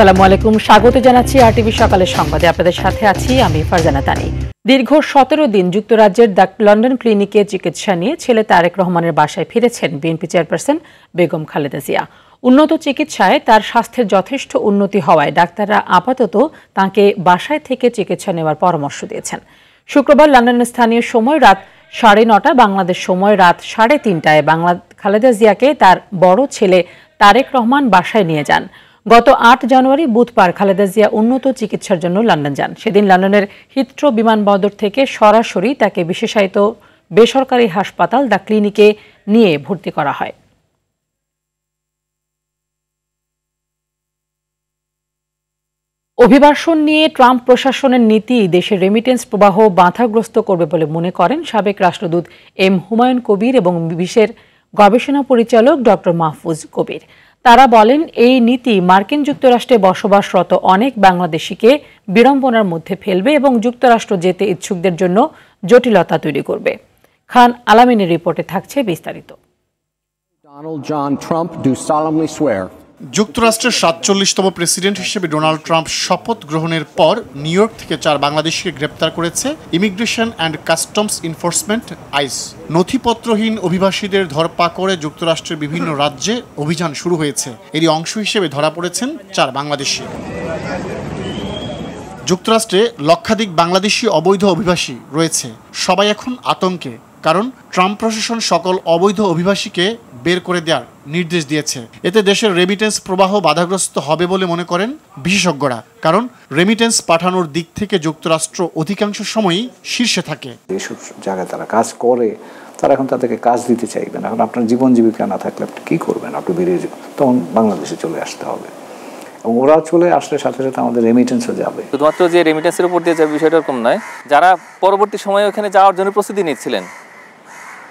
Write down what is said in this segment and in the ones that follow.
আসসালামু আলাইকুম, স্বাগত জানাচ্ছি আরটিভি সকালের সংবাদে। আপনাদের সাথে আছি আমি ফারজানা তানি। দীর্ঘ 17 দিন যুক্তরাজ্যের দ্য লন্ডন ক্লিনিকে চিকিৎসা নিয়ে ছেলে তারেক রহমানের বাসায় ফিরেছেন বিএনপি চেয়ারপারসন বেগম খালেদা জিয়া। উন্নত চিকিৎসায় তার স্বাস্থ্যের যথেষ্ট উন্নতি হওয়ায় ডাক্তাররা আপাতত তাঁকে বাসায় থেকে চিকিৎসা নেওয়ার পরামর্শ দিয়েছেন। শুক্রবার লন্ডনের স্থানীয় সময় রাত 9:30, বাংলাদেশ সময় রাত 3:30টায় খালেদা জিয়াকে তার বড় ছেলে তারেক রহমান বাসায় নিয়ে যান। গত 8 জানুয়ারি বুধবার খালেদা জিয়া উন্নত চিকিৎসার জন্য লন্ডন যান। সেদিন লন্ডনের হিথ্রো বিমানবন্দর থেকে সরাসরি তাকে বিশেষায়িত বেসরকারি হাসপাতাল দ্য ক্লিনিকে নিয়ে ভর্তি করা হয়। অভিবাসন নিয়ে ট্রাম্প প্রশাসনের নীতি দেশের রেমিটেন্স প্রবাহ বাধাগ্রস্ত করবে বলে মনে করেন সাবেক রাষ্ট্রদূত এম হুমায়ুন কবির এবং বিবিসির গবেষণা পরিচালক ডক্টর মাহফুজ কবির। তারা বলেন, এই নীতি মার্কিন যুক্তরাষ্ট্রে বসবাসরত অনেক বাংলাদেশিকে বিড়ম্বনার মধ্যে ফেলবে এবং যুক্তরাষ্ট্র যেতে ইচ্ছুকদের জন্য জটিলতা তৈরি করবে। খান আলামিনের রিপোর্টে থাকছে বিস্তারিত। যুক্তরাষ্ট্রের 47তম প্রেসিডেন্ট হিসেবে ডোনাল্ড ট্রাম্প শপথ গ্রহণের পর নিউ ইয়র্ক থেকে 4 বাংলাদেশিকে গ্রেপ্তার করেছে immigration and customs enforcement ICE. নথিপত্রহীন অভিবাসীদের ধরপাকড়ে যুক্তরাষ্ট্রের বিভিন্ন রাজ্যে অভিযান শুরু হয়েছে। এরই অংশ হিসেবে ধরা পড়েছেন 4 বাংলাদেশি। যুক্তরাষ্ট্রে লক্ষাধিক বাংলাদেশি অবৈধ অভিবাসী রয়েছে। সবাই এখন আতঙ্কে, কারণ ট্রাম্প প্রশাসন সকল অবৈধ অভিবাসীকে বের করে দেওয়ার নির্দেশ দিয়েছে। এতে দেশের রেমিটেন্স প্রবাহ বাধাগ্রস্ত হবে বলে মনে করেন বিশেষজ্ঞরা, কারণ রেমিটেন্স পাঠানোর দিক থেকে যুক্তরাষ্ট্র অধিকাংশ সময়ই শীর্ষে থাকে। যেসব জায়গায় তারা কাজ করে, তারা এখন তাদেরকে কাজ দিতে চাইবেন। এখন আপনার জীবন জীবিকা না থাকলে আপনি কী করবেন? আপনি বেরিয়ে যাবেন, তখন বাংলাদেশে চলে আসতে হবে। এবং ওরা চলে আসলে সাথে সাথে আমাদের রেমিটেন্সও যাবে। শুধুমাত্র যে রেমিটেন্সের উপর দিয়ে যাবে বিষয়টা এরকম নয়, যারা পরবর্তী সময়ে ওখানে যাওয়ার জন্য প্রস্তুতি নিচ্ছিলেন,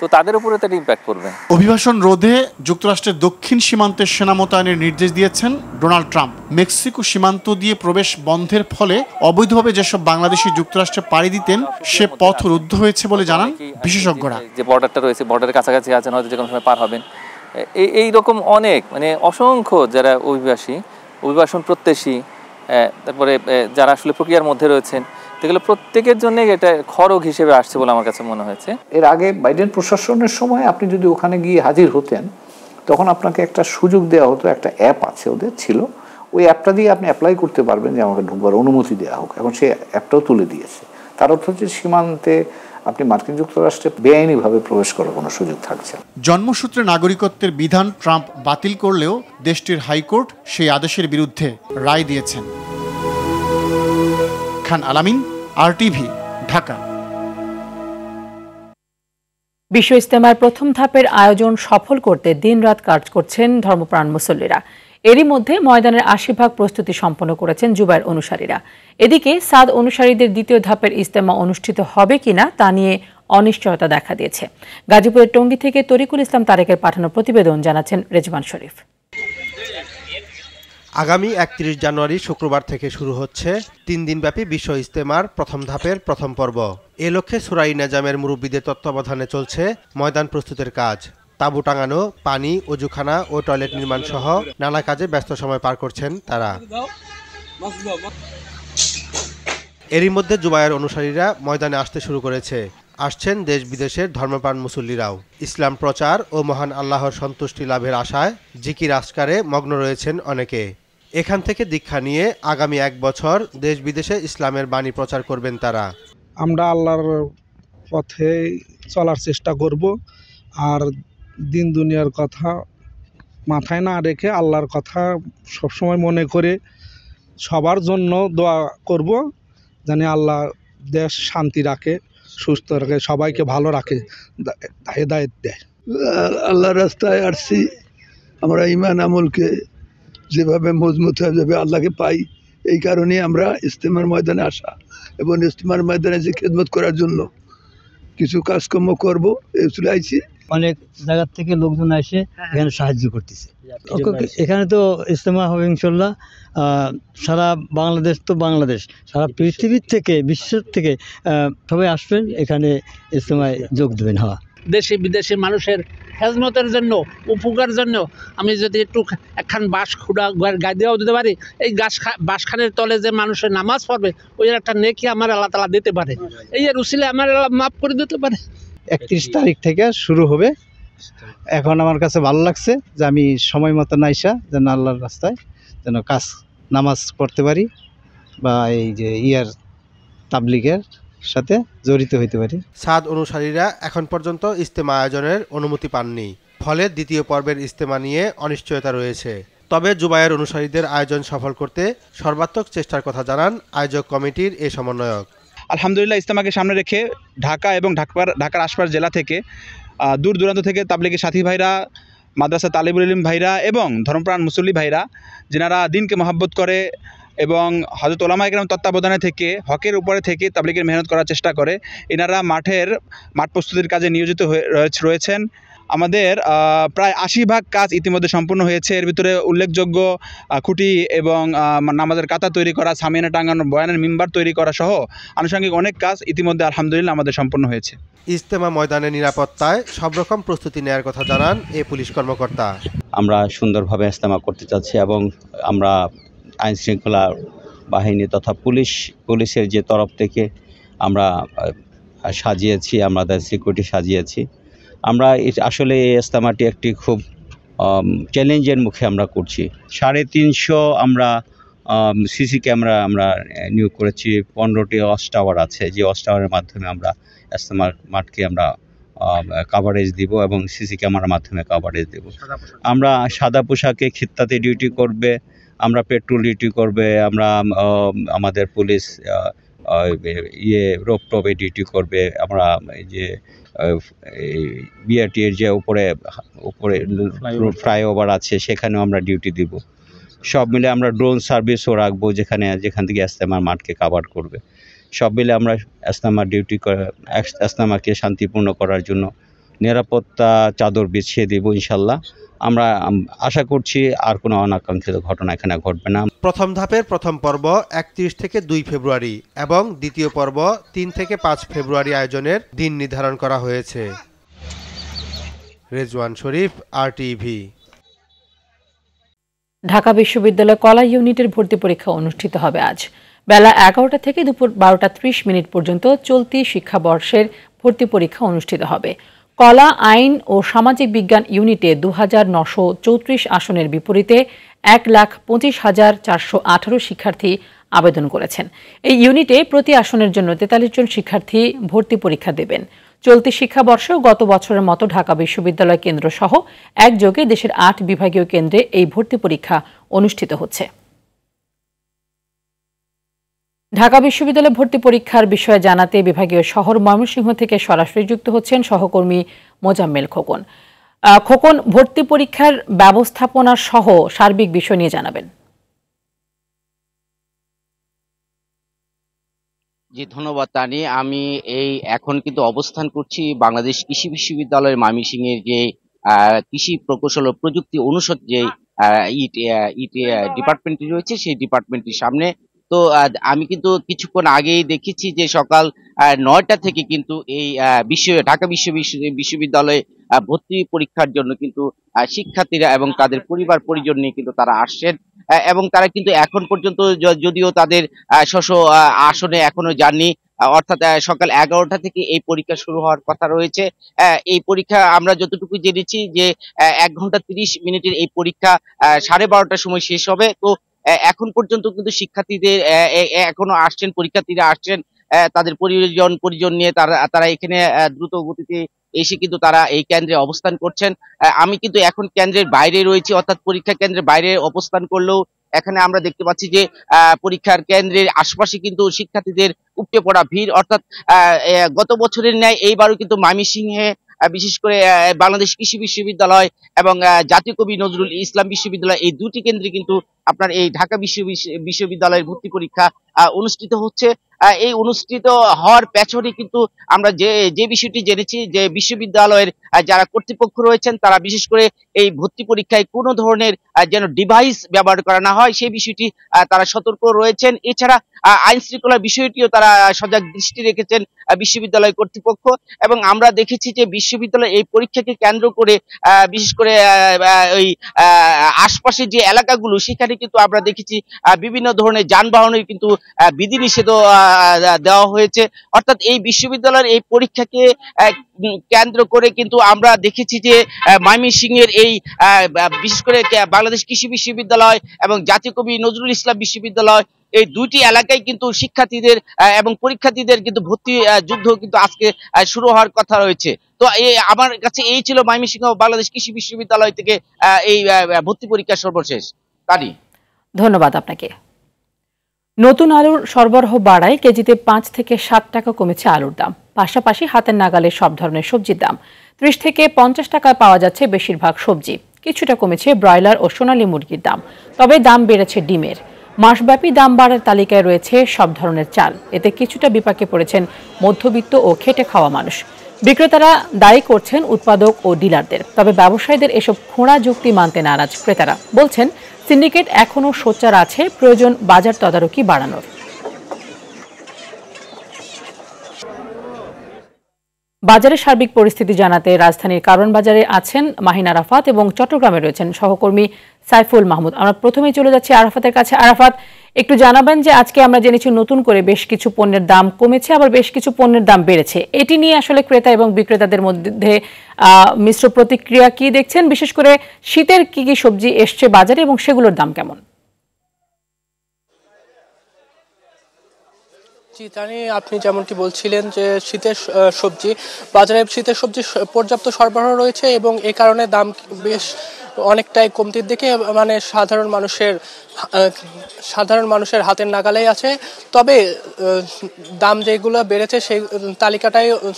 তো তাদের উপরে তার ইম্প্যাক্ট পড়বে। অভিবাসন রোধে যুক্তরাষ্ট্রের দক্ষিণ সীমান্তে সেনা মোতায়েনের নির্দেশ দিয়েছেন ডোনাল্ড ট্রাম্প। মেক্সিকো সীমান্ত দিয়ে প্রবেশ বন্ধের ফলে অবৈধভাবে যেসব বাংলাদেশি যুক্তরাষ্ট্রে পাড়ি দিতেন সে পথ রুদ্ধ হয়েছে বলে জানান বিশেষজ্ঞরা। যে বর্ডারটা রয়েছে, বর্ডারের কাছাকাছি আছেন, হয়তো যে কোনো সময় পার হবেন। এই রকম অনেক অসংখ্য যারা অভিবাসন প্রত্যাশী, তারপরে যারা আসলে প্রক্রিয়ার মধ্যে রয়েছেন, এগুলো প্রত্যেকের জন্য এটা খরচ হিসেবে আসছে বলে আমার কাছে মনে হয়েছে। এর আগে বাইডেন প্রশাসনের সময় আপনি যদি ওখানে গিয়ে হাজির হতেন, তখন আপনাকে একটা সুযোগ দেওয়া হতো। একটা অ্যাপ আছে, ওদের ছিল, ওই অ্যাপটা দিয়ে আপনি অ্যাপ্লাই করতে পারবেন যে আমাকে ঢুকবার অনুমতি দেওয়া হোক। এখন সেই অ্যাপটাও তুলে দিয়েছে। তার অর্থ হচ্ছে সীমান্তে আপনি মার্কিন যুক্তরাষ্ট্রে বেআইনিভাবে প্রবেশ করার কোনো সুযোগ থাকছে না। জন্মসূত্রে নাগরিকত্বের বিধান ট্রাম্প বাতিল করলেও দেশটির হাইকোর্ট সেই আদেশের বিরুদ্ধে রায় দিয়েছেন। খান আলামিন, আরটিভি, ঢাকা। বিশ্ব ইজতেমার প্রথম ধাপের আয়োজন সফল করতে দিনরাত কাজ করছেন ধর্মপ্রাণ মুসল্লিরা। এরই মধ্যে ময়দানের 80% প্রস্তুতি সম্পন্ন করেছেন জুবায়ের অনুসারীরা। এদিকে সাদ অনুসারীদের দ্বিতীয় ধাপের ইজতেমা অনুষ্ঠিত হবে কিনা তা নিয়ে অনিশ্চয়তা দেখা দিয়েছে। গাজীপুরের টঙ্গী থেকে তরিকুল ইসলাম তারেকের পাঠানো প্রতিবেদন জানাচ্ছেন রেজওয়ান শরীফ। আগামী 31 জানুয়ারি শুক্রবার থেকে শুরু হচ্ছে 3 দিনব্যাপী বিশ্ব ইজতেমার প্রথম ধাপের প্রথম পর্ব। এ লক্ষ্যে সূরা নেজামের মুরব্বীদের তত্ত্বাবধানে চলছে ময়দান প্রস্তুতের কাজ। তাঁবু টাঙানো, পানি, অজুখানা ও টয়লেট নির্মাণ সহ নানা কাজে ব্যস্ত সময় পার করছেন তারা। এরই মধ্যে জুবায়ের অনুসারীরা ময়দানে আসতে শুরু করেছে। আসছেন দেশ বিদেশের ধর্মপ্রাণ মুসল্লিরাও। ইসলাম প্রচার ও মহান আল্লাহর সন্তুষ্টি লাভের আশায় জিকির আজকারে মগ্ন রয়েছেন অনেকে। এখান থেকে দীক্ষা নিয়ে আগামী 1 বছর দেশ বিদেশে ইসলামের বাণী প্রচার করবেন তারা। আমরা আল্লাহর পথে চলার চেষ্টা করব, আর দিন দুনিয়ার কথা মাথায় না রেখে আল্লাহর কথা সবসময় মনে করে সবার জন্য দোয়া করব, যেন আল্লাহ দেশ শান্তি রাখে, সুস্থ রাখে, সবাইকে ভালো রাখে, হেদায়েত দেয়। আল্লাহর রাস্তায় আসছি, আমরা ঈমান আমলকে যেভাবে মজবুত হয়ে যাবে আল্লাহকে পাই, এই কারণে আমরা ইজতেমার ময়দানে আসা এবং ইজতেমার ময়দানে যে খেদমত করার জন্য কিছু কাজকর্ম করবো এই চলে আইছি। অনেক জায়গার থেকে লোকজন এসে এখানে সাহায্য করতেছে। এখানে তো ইজতেমা হবে ইনশাল্লাহ। সারা বাংলাদেশ তো বাংলাদেশ, সারা পৃথিবীর থেকে, বিশ্বের থেকে সবাই আসবেন এখানে ইজতেমায় যোগ দেবেন। দেশে বিদেশে মানুষের খেজমতের জন্য উপকার জন্য আমি যদি একটু একখান বাঁশ খুঁড়া গায়ে দেওয়াও দিতে পারি, এই বাঁশখানের তলে যে মানুষের নামাজ পড়বে ওই একটা নেকি আমার আল্লাহ তাআলা দিতে পারে, এই উসিলে আমার আল্লাহ মাফ করে দিতে পারে। 31 তারিখ থেকে শুরু হবে। এখন আমার কাছে ভালো লাগছে যে আমি সময় মতো নাইসা যেন আল্লাহর রাস্তায় যেন নামাজ পড়তে পারি বা এই যে তাবলিগের সাথে জড়িত হইতে পারি। সাদ অনুসারীরা এখন পর্যন্ত ইজতেমা আয়োজনের অনুমতি পাননি, ফলে দ্বিতীয় পর্বের ইজতেমা নিয়ে অনিশ্চয়তা রয়েছে। তবে জুবায়ের অনুসারীদের আয়োজন সফল করতে সর্বাত্মক চেষ্টার কথা জানান আয়োজক কমিটির এই সমন্বয়ক। আলহামদুলিল্লাহ, ইজতেমাকে সামনে রেখে ঢাকা এবং ঢাকার আশপাশ জেলা থেকে দূর দূরান্ত থেকে তাবলিগের সাথী ভাইরা, মাদ্রাসা তালিবুল ইলম ভাইরা এবং ধর্মপ্রাণ মুসল্লি ভাইরা যারা দিনকে মহব্বত করে এবং হযরত ওলামা ইকরাম তত্ত্বাবধানে থেকে হকের উপরে থেকে তাবলিগের মেহনত করার চেষ্টা করে, এনারা মাঠ প্রস্তুতির কাজে নিয়োজিত রয়েছেন। আমাদের প্রায় 80% কাজ ইতিমধ্যে সম্পূর্ণ হয়েছে। এর ভিতরে উল্লেখযোগ্য খুঁটি এবং নামাজের কাতা তৈরি করা, সামিয়ানা টাঙানো, বয়ানের মিম্বার তৈরি করা সহ আনুষঙ্গিক অনেক কাজ ইতিমধ্যে আলহামদুলিল্লাহ আমাদের সম্পূর্ণ হয়েছে। ইজতেমা ময়দানের নিরাপত্তায় সব রকম প্রস্তুতি নেওয়ার কথা জানান এই পুলিশ কর্মকর্তা। আমরা সুন্দরভাবে ইজতেমা করতে চাচ্ছি এবং আমরা আইন শৃঙ্খলা বাহিনী তথা পুলিশের যে তরফ থেকে আমরা সাজিয়েছি, আমাদের সিকিউরিটি সাজিয়েছি। আমরা আসলে এই ইজতেমাটি একটি খুব চ্যালেঞ্জের মুখে আমরা করছি। 350 আমরা সিসি ক্যামেরা আমরা নিয়োগ করেছি, 15টি ওয়াচ টাওয়ার আছে, যে ওয়াচ টাওয়ারের মাধ্যমে আমরা ইজতেমার মাঠকে আমরা কাভারেজ দিব এবং সিসি ক্যামেরার মাধ্যমে কাভারেজ দেব। আমরা সাদা পোশাকে খিত্তাতে ডিউটি করবে, আমরা পেট্রোল ডিউটি করবে, আমরা আমাদের পুলিশ রোপটপে ডিউটি করবে, আমরা এই যে বিআরটির যে উপরে ফ্লাইওভার আছে সেখানেও আমরা ডিউটি দিব। সব মিলে আমরা ড্রোন সার্ভিসও রাখবো যেখান থেকে ইজতেমার মাঠকে কাভার করবে। সব মিলে আমরা ইজতেমাকে শান্তিপূর্ণ করার জন্য নিরাপত্তা চাদর বিছিয়ে দেব ইনশাল্লাহ। আমরা আশা করছি আর কোনো অনাকাঙ্ক্ষিত ঘটনা এখানে ঘটবে না। প্রথম ধাপের প্রথম পর্ব 31 থেকে 2 ফেব্রুয়ারি এবং দ্বিতীয় পর্ব 3 থেকে 5 ফেব্রুয়ারি আয়োজনের দিন নির্ধারণ করা হয়েছে। রেজওয়ান শরীফ, RTV। ঢাকা বিশ্ববিদ্যালয় কলা ইউনিটের ভর্তি পরীক্ষা অনুষ্ঠিত হবে আজ বেলা 11টা থেকে দুপুর 12:30 পর্যন্ত চলতি শিক্ষাবর্ষের ভর্তি পরীক্ষা অনুষ্ঠিত হবে। কলা, আইন ও সামাজিক বিজ্ঞান ইউনিটে 2934 আসনের বিপরীতে 1,25,418 শিক্ষার্থী আবেদন করেছেন। এই ইউনিটে প্রতি আসনের জন্য 43 জন শিক্ষার্থী ভর্তি পরীক্ষা দেবেন। চলতি শিক্ষাবর্ষেও গত বছরের মতো ঢাকা বিশ্ববিদ্যালয় কেন্দ্র সহ একযোগে দেশের 8 বিভাগীয় কেন্দ্রে এই ভর্তি পরীক্ষা অনুষ্ঠিত হচ্ছে। ঢাকা বিশ্ববিদ্যালয় ভর্তি পরীক্ষার বিষয়ে জানাতে বিভাগীয় শহর ময়মনসিংহ থেকে সরাসরি যুক্ত হচ্ছেন সহকর্মী মোজাম্মেল খোকন। খোকন, ভর্তি পরীক্ষার ব্যবস্থাপনা সহ সার্বিক বিষয় নিয়ে জানাবেন। জি, ধন্যবাদ তানি। আমি এখন কিন্তু অবস্থান করছি বাংলাদেশ কৃষি বিশ্ববিদ্যালয়ের ময়মনসিংহের যে কৃষি প্রকৌশল ও প্রযুক্তি অনুষদ যে ডিপার্টমেন্টটি রয়েছে সেই ডিপার্টমেন্টটির সামনে। তো আমি কিন্তু কিছুক্ষণ আগেই দেখেছি যে সকাল 9টা থেকে কিন্তু এই ঢাকা বিশ্ববিদ্যালয়ে ভর্তি পরীক্ষার জন্য কিন্তু শিক্ষার্থীরা এবং তাদের পরিবার পরিজন নিয়ে কিন্তু তারা আসছেন এবং তারা কিন্তু এখন পর্যন্ত যদিও তাদের আসনে এখনো যাননি, অর্থাৎ সকাল 11টা থেকে এই পরীক্ষা শুরু হওয়ার কথা রয়েছে। এই পরীক্ষা আমরা যতটুকু জেনেছি যে 1 ঘন্টা 30 মিনিটের এই পরীক্ষা 12:30টার সময় শেষ হবে। তো এখন পর্যন্ত কিন্তু শিক্ষার্থীদের এখনো আসছেন, পরীক্ষার্থীরা আসছেন তাদের পরিজন নিয়ে তারা এখানে দ্রুত গতিতে এসে কিন্তু তারা এই কেন্দ্রে অবস্থান করছেন। আমি কিন্তু এখন কেন্দ্রের বাইরে রয়েছি, অর্থাৎ পরীক্ষা কেন্দ্রের বাইরে অবস্থান করলেও এখানে আমরা দেখতে পাচ্ছি যে পরীক্ষার কেন্দ্রের আশপাশে কিন্তু শিক্ষার্থীদের উপচে পড়া ভিড়। অর্থাৎ গত বছরের ন্যায় এইবারও কিন্তু ময়মনসিংহে বিশেষ করে বাংলাদেশ কৃষি বিশ্ববিদ্যালয় এবং জাতীয় কবি নজরুল ইসলাম বিশ্ববিদ্যালয় এই দুটি কেন্দ্রে কিন্তু আপনার এই ঢাকা বিশ্ববিদ্যালয়ের ভর্তি পরীক্ষা অনুষ্ঠিত হচ্ছে। এই অনুষ্ঠিত হওয়ার পেছনে কিন্তু আমরা যে বিষয়টি জেনেছি যে বিশ্ববিদ্যালয়ের যারা কর্তৃপক্ষ রয়েছেন তারা বিশেষ করে এই ভর্তি পরীক্ষায় কোনো ধরনের যেন ডিভাইস ব্যবহার করা না হয় সেই বিষয়টি তারা সতর্ক রয়েছেন। এছাড়া আইন শৃঙ্খলার বিষয়টিও তারা সজাগ দৃষ্টি রেখেছেন বিশ্ববিদ্যালয় কর্তৃপক্ষ। এবং আমরা দেখেছি যে বিশ্ববিদ্যালয় এই পরীক্ষাকে কেন্দ্র করে বিশেষ করে ওই আশপাশের যে এলাকাগুলো সেখানে কিন্তু আমরা দেখেছি বিভিন্ন ধরনের যানবাহনের কিন্তু বিধিনিষেধও দেওয়া হয়েছে। অর্থাৎ এই বিশ্ববিদ্যালয়ের এই পরীক্ষাকে কেন্দ্র করে কিন্তু আমরা দেখেছি যে ময়মনসিংহের এই বিশেষ করে বাংলাদেশ কৃষি বিশ্ববিদ্যালয় এবং জাতীয় কবি নজরুল ইসলাম বিশ্ববিদ্যালয় এই দুইটি এলাকায় কিন্তু শিক্ষার্থীদের এবং পরীক্ষার্থীদের কিন্তু ভর্তি যুদ্ধ কিন্তু আজকে শুরু হওয়ার কথা রয়েছে। তো আমার কাছে এই ছিল ময়মনসিংহ বাংলাদেশ কৃষি বিশ্ববিদ্যালয় থেকে এই ভর্তি পরীক্ষা সর্বশেষ। তানি, ধন্যবাদ আপনাকে। নতুন আলুর সরবরাহ বাড়ায় কেজিতে 5 থেকে 7 টাকা কমেছে আলুর দাম। পাশাপাশি হাতের নাগালে সব ধরনের সবজির দাম 30 থেকে 50 টাকায় পাওয়া যাচ্ছে বেশিরভাগ সবজি। কিছুটা কমেছে ব্রয়লার ও সোনালী মুরগির দাম, তবে দাম বেড়েছে ডিমের। মাসব্যাপী দাম বাড়ার তালিকায় রয়েছে সব ধরনের চাল। এতে কিছুটা বিপাকে পড়েছেন মধ্যবিত্ত ও খেটে খাওয়া মানুষ। বিক্রেতারা দায়ী করছেন উৎপাদক ও ডিলারদের, তবে ব্যবসায়ীদের এসব খোঁড়া যুক্তি মানতে নারাজ ক্রেতারা। বলছেন সিন্ডিকেট এখনও সোচ্চার আছে, প্রয়োজন বাজার তদারকি বাড়ানোর। বাজারের সার্বিক পরিস্থিতি জানাতে রাজধানীর কারওয়ান বাজারে আছেন মাহিন আরাফাত এবং চট্টগ্রামে রয়েছেন সহকর্মী সাইফুল মাহমুদ। আমরা প্রথমেই চলে যাচ্ছি আরাফাতের কাছে। আরাফাত, একটু জানাবেন যে আজকে আমরা জেনেছি নতুন করে বেশ কিছু পণ্যের দাম কমেছে, আবার বেশ কিছু পণ্যের দাম বেড়েছে। এটি নিয়ে আসলে ক্রেতা এবং বিক্রেতাদের মধ্যে মিশ্র প্রতিক্রিয়া কি দেখছেন? বিশেষ করে শীতের কি কি সবজি এসছে বাজারে এবং সেগুলোর দাম কেমন? জি তানি, আপনি যেমনটি বলছিলেন যে শীতের সবজি বাজারে পর্যাপ্ত সরবরাহ রয়েছে এবং এই কারণে দাম বেশ অনেকটাই কমতির দিকে, মানে সাধারণ মানুষের হাতের নাগালেই আছে। তবে দাম যেগুলো বেড়েছে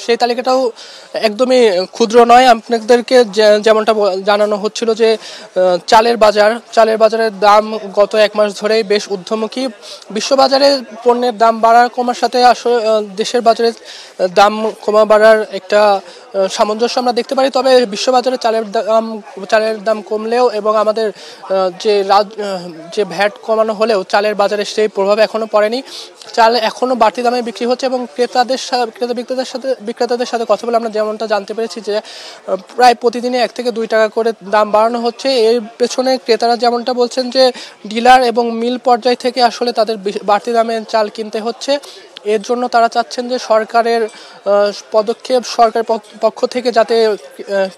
সেই তালিকাটাও একদমই ক্ষুদ্র নয়। আপনাদেরকে যেমনটা জানানো হচ্ছিল যে চালের বাজারের দাম গত 1 মাস ধরেই বেশ ঊর্ধ্বমুখী। বিশ্ববাজারে পণ্যের দাম কমার সাথে আসলে দেশের বাজারে দাম কমা বাড়ার একটা সামঞ্জস্য আমরা দেখতে পারি। তবে বিশ্ববাজারে চালের দাম কমলেও এবং আমাদের যে ভ্যাট কমানো হলেও চালের বাজারে সেই প্রভাব এখনো পড়েনি। চাল এখনো বাড়তি দামে বিক্রি হচ্ছে এবং বিক্রেতাদের সাথে কথা বলে আমরা যেমনটা জানতে পেরেছি যে প্রায় প্রতিদিনই 1 থেকে 2 টাকা করে দাম বাড়ানো হচ্ছে। এর পেছনে ক্রেতারা যেমনটা বলছেন যে ডিলার এবং মিল পর্যায় থেকে আসলে তাদের বাড়তি দামে চাল কিনতে হচ্ছে। এর জন্য তারা চাচ্ছেন যে সরকারের পক্ষ থেকে যাতে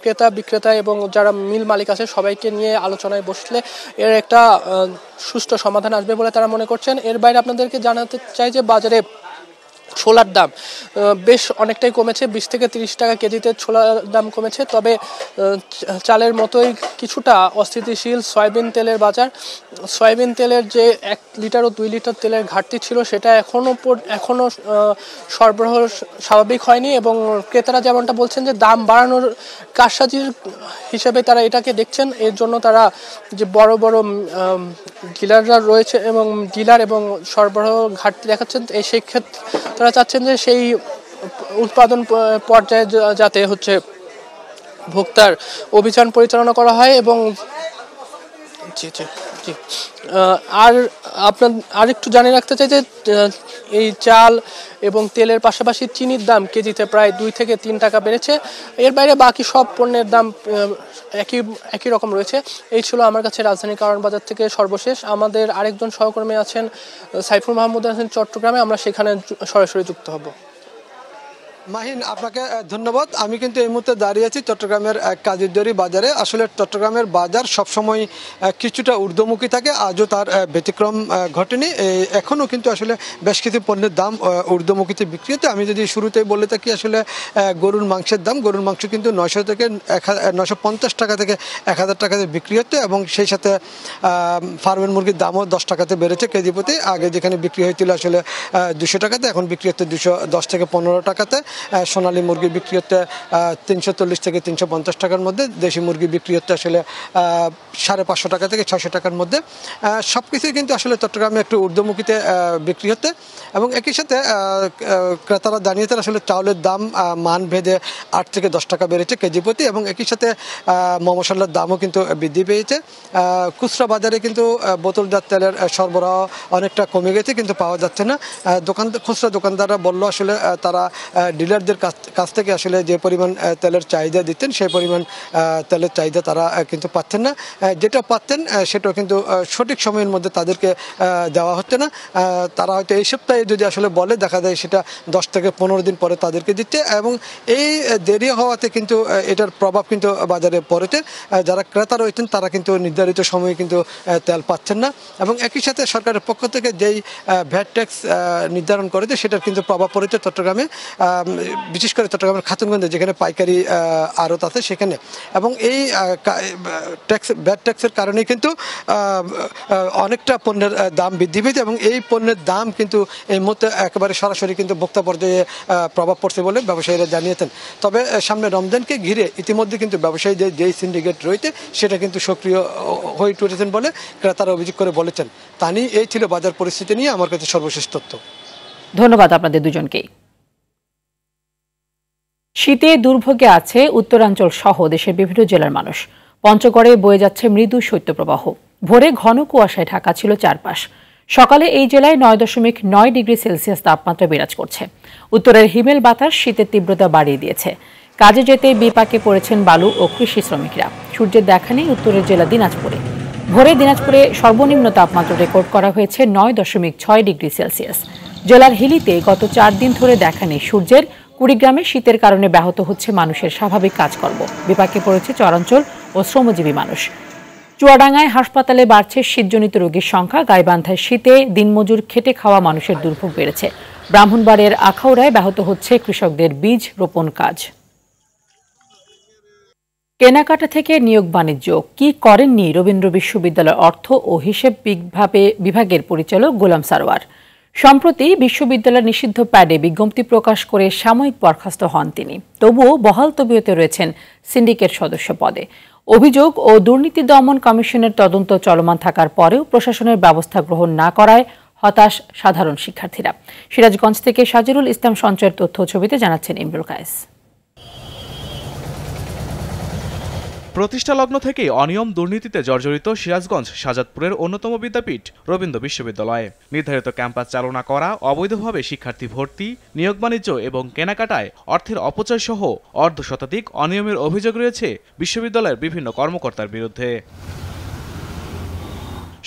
ক্রেতা বিক্রেতা এবং যারা মিল মালিক আছে সবাইকে নিয়ে আলোচনায় বসলে এর একটা সুষ্ঠু সমাধান আসবে বলে তারা মনে করছেন। এর বাইরে আপনাদেরকে জানাতে চাই যে বাজারে ছোলার দাম বেশ অনেকটাই কমেছে, 20 থেকে 30 টাকা কেজিতে ছোলার দাম কমেছে। তবে চালের মতোই কিছুটা অস্থিতিশীল সয়াবিন তেলের বাজার। সয়াবিন তেলের যে 1 লিটার ও 2 লিটার তেলের ঘাটতি ছিল সেটা এখনো সরবরাহ স্বাভাবিক হয়নি এবং ক্রেতারা যেমনটা বলছেন যে দাম বাড়ানোর কারসাজির হিসেবে তারা এটাকে দেখছেন। এর জন্য তারা যে বড় বড় ডিলাররা রয়েছে এবং ডিলার এবং সরবরাহ ঘাটতি দেখাচ্ছেন, সেই ক্ষেত্রে তারা চাচ্ছেন যে সেই উৎপাদন পর্যায়ে যাতে ভোক্তার অভিযান পরিচালনা করা হয় এবং আর একটু জানিয়ে রাখতে চাই যে এই চাল এবং তেলের পাশাপাশি চিনির দাম কেজিতে প্রায় 2 থেকে 3 টাকা বেড়েছে। এর বাইরে বাকি সব পণ্যের দাম একই রকম রয়েছে। এই ছিল আমার কাছে রাজধানীর কারওয়ান বাজার থেকে সর্বশেষ। আমাদের আরেকজন সহকর্মী আছেন সাইফুল মাহমুদ আছেন চট্টগ্রামে, আমরা সেখানে সরাসরি যুক্ত হব। মাহিন, আপনাকে ধন্যবাদ। আমি কিন্তু এই মুহূর্তে দাঁড়িয়ে আছি চট্টগ্রামের কাজীরদড়ি বাজারে। আসলে চট্টগ্রামের বাজার সবসময় কিছুটা ঊর্ধ্বমুখী থাকে, আজও তার ব্যতিক্রম ঘটেনি। এখনও কিন্তু আসলে বেশ কিছু পণ্যের দাম ঊর্ধ্বমুখীতে বিক্রি হচ্ছে। আমি যদি শুরুতেই বলে থাকি আসলে গরুর মাংসের দাম, গরুর মাংস কিন্তু 900 থেকে 950 টাকা থেকে 1000 টাকাতে বিক্রি হচ্ছে এবং সেই সাথে ফার্মের মুরগির দামও 10 টাকাতে বেড়েছে কেজি প্রতি। আগে যেখানে বিক্রি হয়েছিল আসলে 200 টাকাতে, এখন বিক্রি হচ্ছে 210 থেকে 15 টাকাতে। সোনালী মুরগি বিক্রি হচ্ছে 340 থেকে 350 টাকার মধ্যে, দেশি মুরগি বিক্রি হচ্ছে আসলে 550 টাকা থেকে 600 টাকার মধ্যে। সব কিছুই কিন্তু আসলে চট্টগ্রামে একটু ঊর্ধ্বমুখীতে বিক্রি হচ্ছে এবং একই সাথে ক্রেতারা জানিয়েছেন আসলে চাউলের দাম মান ভেদে 8 থেকে 10 টাকা বেড়েছে কেজি প্রতি এবং একই সাথে মশলার দামও কিন্তু বৃদ্ধি পেয়েছে। খুচরা বাজারে কিন্তু বোতলজাত তেলের সরবরাহ অনেকটা কমে গেছে, কিন্তু পাওয়া যাচ্ছে না। খুচরা দোকানদাররা বলল আসলে তারা ডিলারদের কাছ থেকে আসলে যে পরিমাণ তেলের চাহিদা দিতেন সেই পরিমাণ তেলের চাহিদা তারা কিন্তু পাচ্ছেন না। যেটা পাচ্ছেন সেটাও কিন্তু সঠিক সময়ের মধ্যে তাদেরকে দেওয়া হচ্ছে না। তারা হয়তো এই সপ্তাহে যদি আসলে বলে দেখা যায় সেটা 10 থেকে 15 দিন পরে তাদেরকে দিচ্ছে এবং এই দেরি হওয়াতে কিন্তু এটার প্রভাব কিন্তু বাজারে পড়েছে। যারা ক্রেতা রয়েছেন তারা কিন্তু নির্ধারিত সময়ে কিন্তু তেল পাচ্ছেন না এবং একই সাথে সরকারের পক্ষ থেকে যেই ভ্যাট ট্যাক্স নির্ধারণ করেছে সেটার কিন্তু প্রভাব পড়েছে চট্টগ্রামে, বিশেষ করে চট্টগ্রামের খাতুনগঞ্জে যেখানে পাইকারি আড়ত আছে সেখানে। এবং এই ভ্যাট ট্যাক্সের কারণে কিন্তু অনেকটা পণ্যের দাম বৃদ্ধি পেয়েছে এবং এই পণ্যের দাম কিন্তু এই মুহূর্তে একেবারে সরাসরি কিন্তু ভোক্তা পর্যায়ে প্রভাব পড়ছে বলে ব্যবসায়ীরা জানিয়েছেন। তবে সামনে রমজানকে ঘিরে ইতিমধ্যে কিন্তু ব্যবসায়ীদের যেই সিন্ডিকেট রয়েছে সেটা কিন্তু সক্রিয় হয়ে উঠেছেন বলে ক্রেতারা অভিযোগ করে বলেছেন। তা নিয়ে এই ছিল বাজার পরিস্থিতি নিয়ে আমার কাছে সর্বশেষ তথ্য। ধন্যবাদ আপনাদের দুজনকেই। শীতে দুর্ভোগে আছে উত্তরাঞ্চল সহ দেশের বিভিন্ন জেলার মানুষ। পঞ্চগড়ে বয়ে যাচ্ছে মৃদু শৈত্যপ্রবাহ। ভোরে ঘন কুয়াশায় ঢাকা ছিল চারপাশ। সকালে এই জেলায় 9.9 ডিগ্রি সেলসিয়াস তাপমাত্রা বিরাজ করছে। উত্তরের হিমেল বাতাস শীতের তীব্রতা বাড়িয়ে দিয়েছে। কাজে যেতে বিপাকে পড়েছেন বালু ও কৃষি শ্রমিকরা। সূর্যের দেখা নেই উত্তরের জেলা দিনাজপুরে। ভোরে দিনাজপুরে সর্বনিম্ন তাপমাত্রা রেকর্ড করা হয়েছে 9.6 ডিগ্রি সেলসিয়াস। জেলার হিলিতে গত 4 দিন ধরে দেখা নেই সূর্যের। কুড়িগ্রামে শীতের কারণে ব্যাহত হচ্ছে মানুষের স্বাভাবিক কাজকর্ম। বিপাকে পড়েছে চরাঞ্চল ও শ্রমজীবী মানুষ। চুয়াডাঙ্গায় হাসপাতালে বাড়ছে শীতজনিত রোগীর সংখ্যা। গাইবান্ধায় শীতে দিনমজুর খেটে খাওয়া মানুষের দুর্ভোগ বেড়েছে। ব্রাহ্মণবাড়িয়ার আখাউড়ায় ব্যাহত হচ্ছে কৃষকদের বীজ রোপণ কাজ। কেনাকাটা থেকে নিয়োগ বাণিজ্য কি করেননি রবীন্দ্র বিশ্ববিদ্যালয়ের অর্থ ও হিসেব বিভাগের পরিচালক গোলাম সারোয়ার। সম্প্রতি বিশ্ববিদ্যালয়ের নিষিদ্ধ প্যাডে বিজ্ঞপ্তি প্রকাশ করে সাময়িক বরখাস্ত হন তিনি। তবুও বহাল তবিয়তে রয়েছেন সিন্ডিকেট সদস্য পদে। অভিযোগ ও দুর্নীতি দমন কমিশনের তদন্ত চলমান থাকার পরেও প্রশাসনের ব্যবস্থা গ্রহণ না করায় হতাশ সাধারণ শিক্ষার্থীরা। সিরাজগঞ্জ থেকে সাজিরুল ইসলাম সঞ্চয়ের তথ্য ছবিতে জানাচ্ছেন ইমরুল কায়েস। প্রতিষ্ঠালগ্ন থেকেই অনিয়ম দুর্নীতিতে জর্জরিত সিরাজগঞ্জ শাহজাদপুরের অন্যতম বিদ্যাপীঠ রবীন্দ্র বিশ্ববিদ্যালয়। নির্ধারিত ক্যাম্পাস চালনা করা, অবৈধভাবে শিক্ষার্থী ভর্তি, নিয়োগ বাণিজ্য এবং কেনাকাটায় অর্থের অপচয় সহ অর্ধশতাধিক অনিয়মের অভিযোগ রয়েছে বিশ্ববিদ্যালয়ের বিভিন্ন কর্মকর্তার বিরুদ্ধে।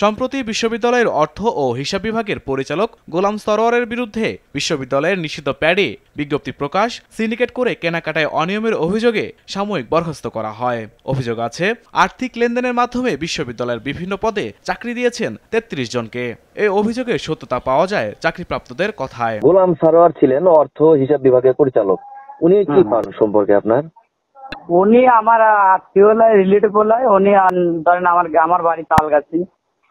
সম্প্রতি বিশ্ববিদ্যালয়ের অর্থ ও হিসাব বিভাগের পরিচালক গোলাম সরোয়ারের বিরুদ্ধে বিশ্ববিদ্যালয়ের নিষিদ্ধ প্যাডে বিজ্ঞপ্তি প্রকাশ, সিন্ডিকেট করে কেনাকাটায় অনিয়মের অভিযোগে সাময়িক বরখাস্ত করা হয়। অভিযোগ আছে আর্থিক লেনদেনের মাধ্যমে বিশ্ববিদ্যালয়ের বিভিন্ন পদে চাকরি দিয়েছেন 33 জনকে। এই অভিযোগের সত্যতা পাওয়া যায় চাকরিপ্রাপ্তদের কথায়। গোলাম সরোয়ার ছিলেন অর্থ হিসাব বিভাগের পরিচালক। উনি কি পান সম্পর্কে আপনার? উনি আমার আত্মীয় লাই, রিলেটিভ লাই। উনি ধরেন আমার বাড়ি তালগাছি,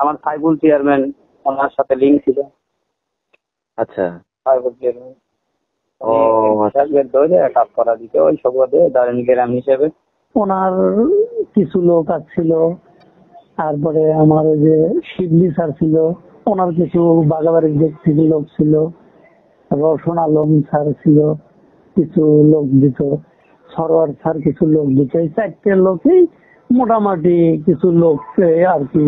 আমার সাইবুল চেয়ারম্যান ওনার সাথে লিঙ্ক ছিল। আচ্ছা, সাইবুল চেয়ারম্যান কাজ করা দিতে ওই সব ধরেন গ্রাম হিসেবে ওনার কিছু লোক ছিল। তারপরে আমার ওই যে শিবলি স্যার ছিল, ওনার কিছু বাগাবাড়ির থেকে লোক ছিল। রওশন আলম স্যার ছিল, কিছু লোক দিত। সরোয়ার স্যার কিছু লোক দিত। এই 4টে লোকই মোটামুটি কিছু লোক আর কি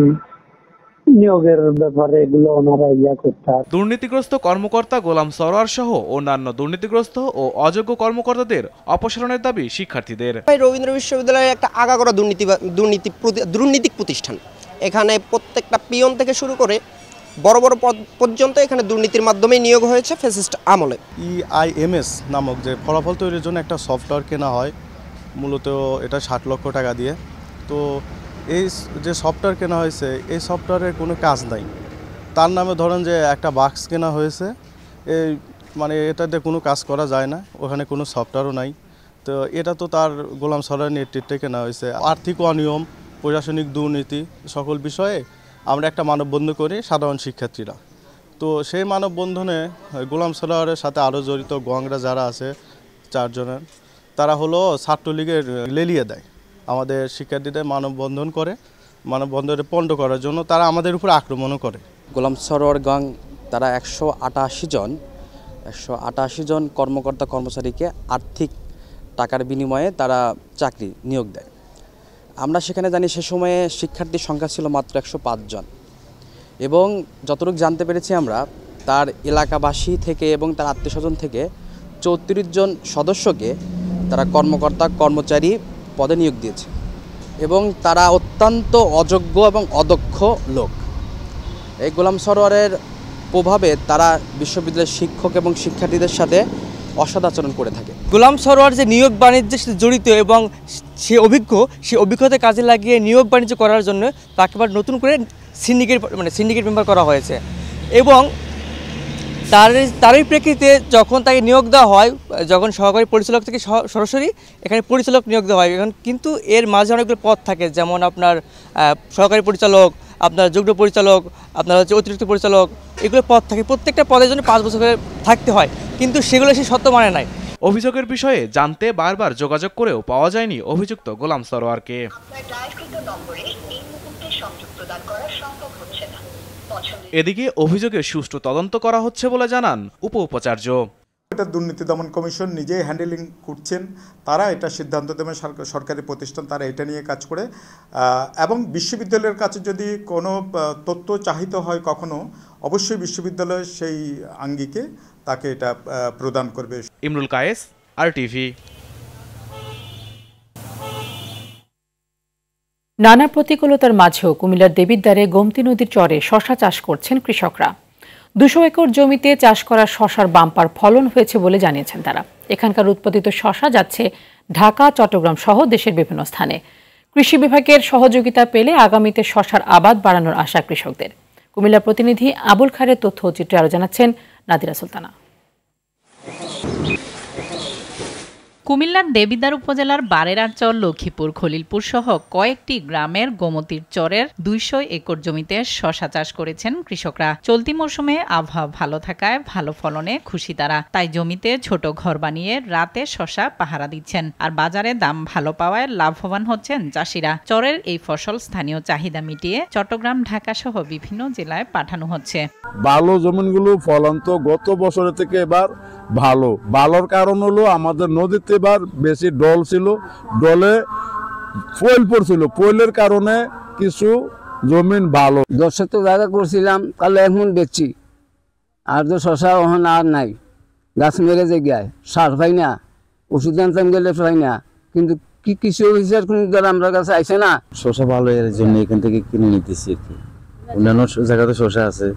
নিয়োগের ব্যাপারে এগুলো ওনারা ইয়া করতে। দুর্নীতিগ্রস্ত কর্মকর্তা গোলাম সরোয়ার সহ অন্যান্য দুর্নীতিগ্রস্ত ও অযোগ্য কর্মকর্তাদের অপসারণের দাবি শিক্ষার্থীদের। রবীন্দ্র বিশ্ববিদ্যালয়ের একটা আগাগোড়া দুর্নীতিক প্রতিষ্ঠান। এখানে প্রত্যেকটা পিয়ন থেকে শুরু করে বড় বড় পদ পর্যন্ত এখানে দুর্নীতির মাধ্যমে নিয়োগ হয়েছে ফ্যাসিস্ট আমলে। EIMS নামক যে ফলাফল তৈরির জন্য একটা সফটওয়্যার কেনা হয়, মূলত এটা 60 লক্ষ টাকা দিয়ে। তো এই যে সফটওয়্যার কেনা হয়েছে এই সফটওয়্যারের কোনো কাজ নাই। তার নামে ধরেন যে একটা বাক্স কেনা হয়েছে, এই মানে এটাতে কোনো কাজ করা যায় না, ওখানে কোনো সফটওয়্যারও নাই। তো এটা তো তার গোলাম সরোয়ারের নেতৃত্বে কেনা হয়েছে। আর্থিক অনিয়ম, প্রশাসনিক দুর্নীতি সকল বিষয়ে আমরা একটা মানববন্ধন করি সাধারণ শিক্ষার্থীরা। তো সেই মানববন্ধনে গোলাম সরোয়ারের সাথে আরও জড়িত গংরা যারা আছে 4 জনের, তারা হলো ছাত্রলীগের লেলিয়ে দেয়, আমাদের শিক্ষার্থীদের মানববন্ধন করে, মানববন্ধনে পণ্ড করার জন্য তারা আমাদের উপর আক্রমণও করে। গোলাম সরোয়ার গ্যাং তারা 188 জন কর্মকর্তা কর্মচারীকে আর্থিক টাকার বিনিময়ে তারা চাকরি নিয়োগ দেয়। আমরা সেখানে জানি সে সময়ে শিক্ষার্থীর সংখ্যা ছিল মাত্র 105 জন, এবং যতটুকু জানতে পেরেছি আমরা তার এলাকাবাসী থেকে এবং তার আত্মীয়স্বজন থেকে 34 জন সদস্যকে তারা কর্মকর্তা কর্মচারী পদে নিয়োগ দিয়েছে, এবং তারা অত্যন্ত অযোগ্য এবং অদক্ষ লোক। এই গোলাম সরোয়ারের প্রভাবে তারা বিশ্ববিদ্যালয়ের শিক্ষক এবং শিক্ষার্থীদের সাথে অসৎ আচরণ করে থাকে। গোলাম সরোয়ার যে নিয়োগ বাণিজ্যের সাথে জড়িত এবং সে অভিজ্ঞতা কাজে লাগিয়ে নিয়োগ বাণিজ্য করার জন্য তাকে আবার নতুন করে সিন্ডিকেট মেম্বার করা হয়েছে, এবং তারই প্রেক্ষিতে যখন তাকে নিয়োগ দেওয়া হয়, যখন সহকারী পরিচালক থেকে সরাসরি এখানে পরিচালক নিয়োগ দেওয়া হয়, এখন কিন্তু এর মাঝে অনেকগুলো পদ থাকে, যেমন আপনার সহকারী পরিচালক, আপনার যুগ্ম পরিচালক, আপনার হচ্ছে অতিরিক্ত পরিচালক, এগুলো পদ থাকে। প্রত্যেকটা পদের জন্য 5 বছর করে থাকতে হয়, কিন্তু সেগুলো সে সত্য মানে নাই। অভিযোগের বিষয়ে জানতে বারবার যোগাযোগ করেও পাওয়া যায়নি অভিযুক্ত গোলাম সরোয়ারকে। এদিকে অভিযোগের সুষ্ঠু তদন্ত করা হচ্ছে বলে জানান উপ-উপাচার্য। এটা দুর্নীতি দমন কমিশন নিজেই হ্যান্ডেলিং করছেন, তারা এটা সিদ্ধান্ত দেবেন, সরকারি প্রতিষ্ঠান তারা এটা নিয়ে কাজ করে, এবং বিশ্ববিদ্যালয়ের কাছে যদি কোনো তথ্য চাহিত হয় কখনো, অবশ্যই বিশ্ববিদ্যালয় সেই আঙ্গিকে তাকে এটা প্রদান করবে। ইমরুল কায়েস, RTV। নানা প্রতিকূলতার মাঝেও কুমিল্লার দেবিদ্বারে গোমতী নদীর চরে শশা চাষ করছেন কৃষকরা। 200 একর জমিতে চাষ করা শশার বাম্পার ফলন হয়েছে বলে জানিয়েছেন তারা। এখানকার উৎপাদিত শশা যাচ্ছে ঢাকা, চট্টগ্রাম সহ দেশের বিভিন্ন স্থানে। কৃষি বিভাগের সহযোগিতা পেলে আগামীতে শশার আবাদ বাড়ানোর আশা কৃষকদের। কুমিল্লা প্রতিনিধি আবুল খায়ের তথ্য চিত্রে আরো জানাচ্ছেন নাদিরা সুলতানা। কুমিল্লার দেবিদ্বার উপজেলার বারেরাচর, লক্ষ্মীপুর, খলিলপুর সহ কয়েকটি গ্রামের গোমতীর চরের 200 একর জমিতে শশা চাষ করেছেন কৃষকরা। চলতি মৌসুমে আবহাওয়া ভালো থাকায় ভালো ফলনে খুশি তারা, তাই জমিতে ছোট ঘর বানিয়ে রাতে শশা পাহারা দিচ্ছেন। আর বাজারে দাম ভালো পাওয়ায় লাভবান হচ্ছেন চাষিরা। চরের এই ফসল স্থানীয় চাহিদা মিটিয়ে চট্টগ্রাম, ঢাকা সহ বিভিন্ন জেলায় পাঠানো হচ্ছে। ভালো জমিনগুলো ফলন তো গত বছরের থেকে এবার ভালোর কারণ হলো আমাদের নদীতে এবার বেশি ডল ছিল, ডলে পয়েল পড়ছিল, পয়েলের কারণে কিছু জমিন ভালো। 10 শতক জায়গা করছিলাম, তাহলে এখন বেচছি, আর তো শশা ওখানে আর নাই, গাছ মেরে যে গায়, সার পাই না, ওষুধ আনতাম গেলে পাই না, কিন্তু কি কৃষি অফিসার কোনো আমরা কাছে আইসে না। শশা ভালো এর জন্য এখান থেকে কিনে নিতেছি আর কি। অন্যান্য জায়গাতে শশা আছে,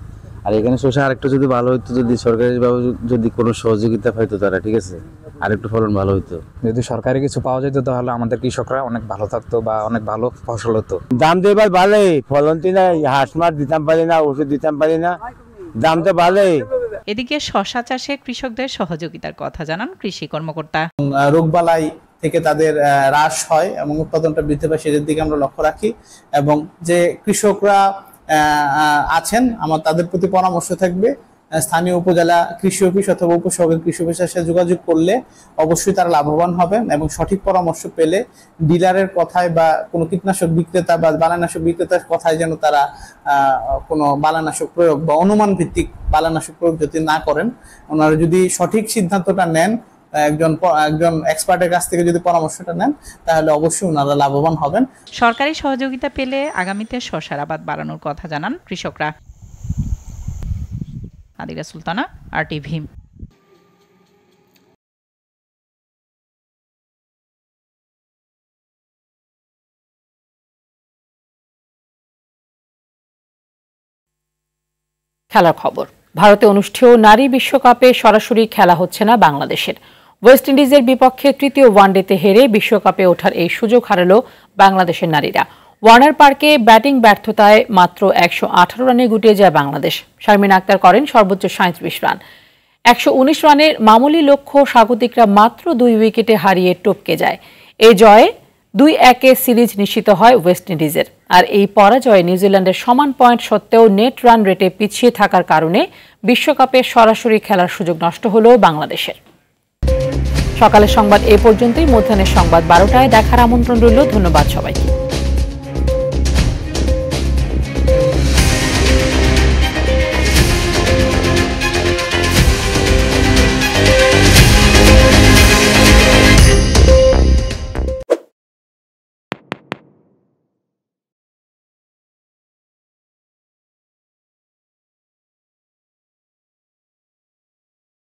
আর এখানে শশা আরেকটু যদি ভালো হইতো, যদি সরকারিভাবে যদি কোনো সহযোগিতা পাইতো তারা, ঠিক আছে, আরেকটু ফলন ভালো হইতো। যদি সরকারি কিছু পাওয়া যেত তাহলে আমাদের কৃষকরা অনেক ভালো থাকতো বা অনেক ভালো ফসল হতো। দাম তো এবার ভালোই, ফলন তো নাই, হাঁস মাছ দিতাম পারি না, ওষুধ দিতাম পারি না, দাম তো ভালোই। এদিকে শশা চাষে কৃষকদের সহযোগিতার কথা জানান কৃষি কর্মকর্তা। রোগবালাই থেকে তাদের হ্রাস হয় এবং উৎপাদনটা বৃদ্ধি পায়, সেটার দিকে আমরা লক্ষ্য রাখি, এবং যে কৃষকরা আছেন আমার তাদের প্রতি পরামর্শ থাকবে, স্থানীয় উপজেলা কৃষি অফিস অথবা উপসহকারী কৃষি অফিসের সাথে যোগাযোগ করলে অবশ্যই তারা লাভবান হবেন, এবং সঠিক পরামর্শ পেলে ডিলারের কথায় বা কোনো কীটনাশক বিক্রেতা বা বালানাশক বিক্রেতার কথায় যেন তারা কোনো বালানাশক প্রয়োগ বা অনুমান ভিত্তিক বালানাশক প্রয়োগ যদি না করেন, ওনারা যদি সঠিক সিদ্ধান্তটা নেন, একজন এক্সপার্টের কাছ থেকে যদি পরামর্শটা নেন, তাহলে অবশ্যই ওনারা লাভবান হবেন। সরকারি সহযোগিতা পেলে আগামীতে শশার আবাদ বাড়ানোর কথা জানান কৃষকরা। নাদিরা সুলতানা, RTV। খেলার খবর। ভারতে অনুষ্ঠেয় নারী বিশ্বকাপে সরাসরি খেলা হচ্ছে না বাংলাদেশের। ওয়েস্ট ইন্ডিজের বিপক্ষে তৃতীয় ওয়ানডেতে হেরে বিশ্বকাপে ওঠার এই সুযোগ হারালো বাংলাদেশের নারীরা। ওয়ার্নার পার্কে ব্যাটিং ব্যর্থতায় মাত্র 118 রানে গুটিয়ে যায় বাংলাদেশ। শারমিন আক্তার করেন সর্বোচ্চ 37 রান। 119 রানের মামুলি লক্ষ্য স্বাগতিকরা মাত্র 2 উইকেটে হারিয়ে টপকে যায়। এই জয়ে 2-1 সিরিজ নিশ্চিত হয় ওয়েস্ট ইন্ডিজের। আর এই পরাজয়ে নিউজিল্যান্ডের সমান পয়েন্ট সত্ত্বেও নেট রান রেটে পিছিয়ে থাকার কারণে বিশ্বকাপে সরাসরি খেলার সুযোগ নষ্ট হলো বাংলাদেশের। সকালের সংবাদ এ পর্যন্তই। মধ্যাহ্নের সংবাদ 12টায় দেখার আমন্ত্রণ রইল। ধন্যবাদ সবাইকে।